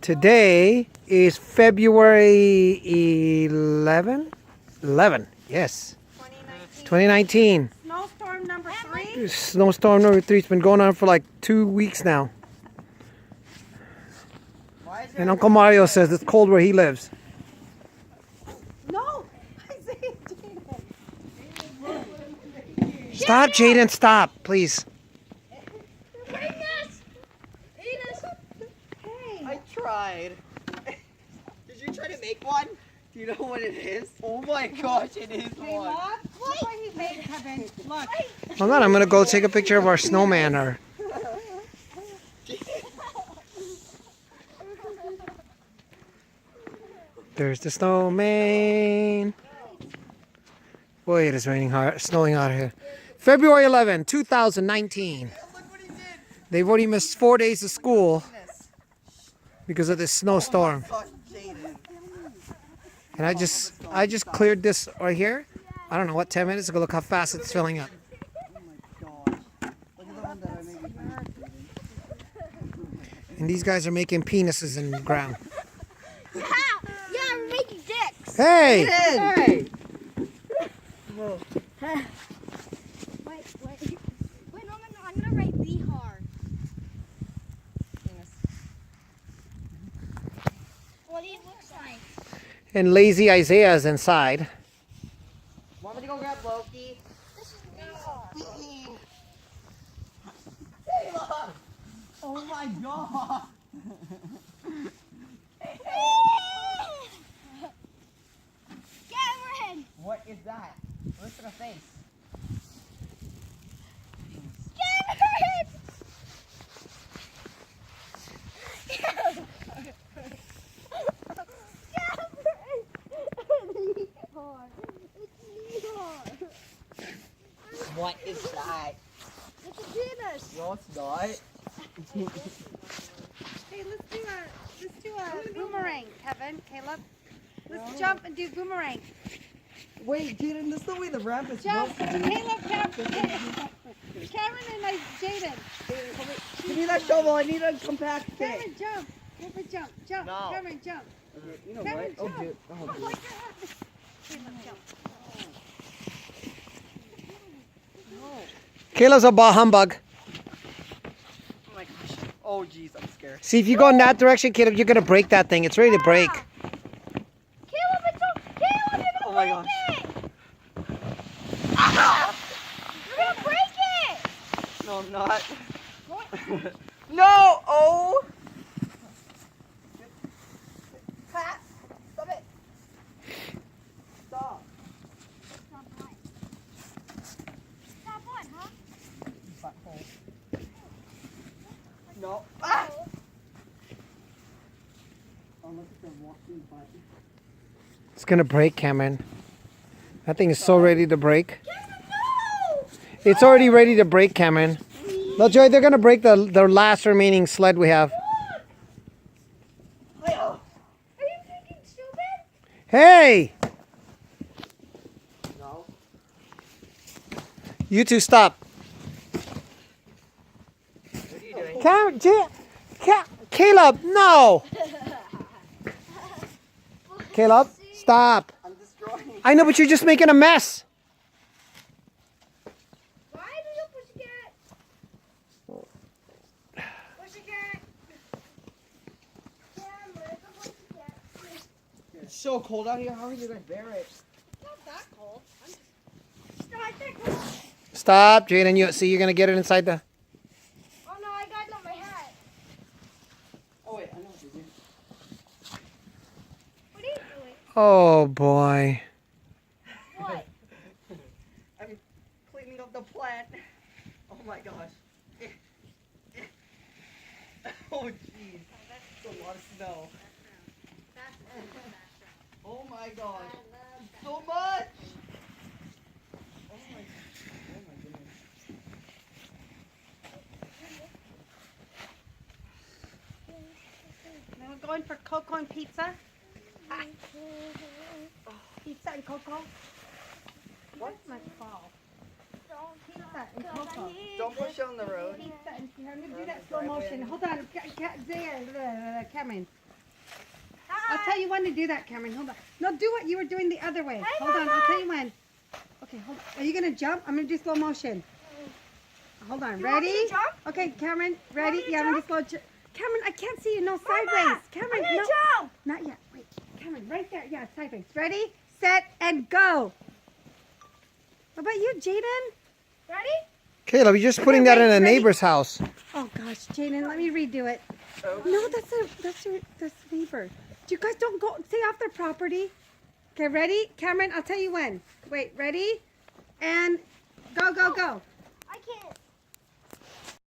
Today is February 11, yes. 2019. Snowstorm number 3? Snowstorm number 3. It's been going on for like 2 weeks now. And Uncle Mario says it's cold where he lives. No! I say Jaden. Stop, Jaden, stop, please. I tried. Did you try to make one? Do you know what it is? Oh my gosh, it is one. Look what he made, Kevin. Look. Hold on, I'm going to go take a picture of our snowman. There's the snowman. Boy, it is raining hard, snowing out here. February 11, 2019. They've already missed 4 days of school because of this snowstorm. And I just cleared this right here. I don't know what, 10 minutes ago. Look how fast it's filling up. And these guys are making penises in the ground. Yeah, we're making dicks. Hey! Hey! Wait, no, I'm gonna write B hard. What it looks like. And lazy Isaiah is inside. Want me to go grab Loki? This is B hard. Kayla! Oh my god! Cameron! What is that? What's in her face? Cameron! What is that? It's a penis. No, it's not. Hey, let's do a boomerang, Kevin, Caleb. Let's jump and do boomerang. Wait, Jaden, this is the way the ramp is Jump, supposed to be. Caleb, Cameron and Jaden. Give me that shovel, I need a compact stick. Cameron, jump. Cameron, jump. No. Cameron, jump. You know Cameron, what? Oh, jump. dude. Oh, Oh, dude. my God. Caleb, jump. Kayla's a bah humbug. Oh my gosh. Oh, jeez, I'm scared. See, if you go in that direction, Caleb, you're going to break that thing. It's ready to break. Caleb, you're Oh gonna my break gosh. it! You're gonna break it! No, I'm not. No! Oh! Pat! Stop it! Stop. Stop what, huh? Butthole. No. Ah! Oh, look at the walking button. It's going to break, Cameron. That thing is so ready to break. Cameron, no! It's already ready to break, Cameron. No, Joy, they're going to break the last remaining sled we have. Are you freaking stupid? Hey! No. You two stop. What are you doing? Caleb, no! Caleb, stop. I'm destroying. I know, but you're just making a mess. Why do you pussycat? Cameron, the pussycat. It's so cold out here. How are you going to bear it? It's not that cold. It's not that cold. Stop, Jaden. You see, you're going to get it inside the... Oh no, I got it on my hat. Oh, wait. I know what you're doing. What are you doing? Oh, boy. What? I'm cleaning up the plant. Oh my gosh. Oh jeez. That's a lot of snow. Oh my gosh. So much. Oh my goodness. Now we're going for cocoa and pizza. Pizza and cocoa. What's my fall? Pizza and Coco. Don't push on the road. Pizza and I'm gonna do that slow motion. Hold on, Cameron. I'll tell you when to do that, Cameron. Hold on. No, do what you were doing the other way. Hold on, I'll tell you when. Okay, hold on. Are you gonna jump? I'm gonna do slow motion. Hold on. Ready? Okay, Cameron. Ready? Yeah, I'm gonna slow. Cameron, I can't see you. No, sideways. Cameron, no. Jump. Not yet. Wait, Cameron, right there. Yeah, sideways. Ready, set, and go. What about you, Jaden? Ready? Caleb, you're just putting that in a neighbor's house. Oh gosh, Jaden, let me redo it. No, that's your neighbor. You guys don't go. Stay off their property. Okay, ready, Cameron? I'll tell you when. Wait, ready, and go, go, go. I can't.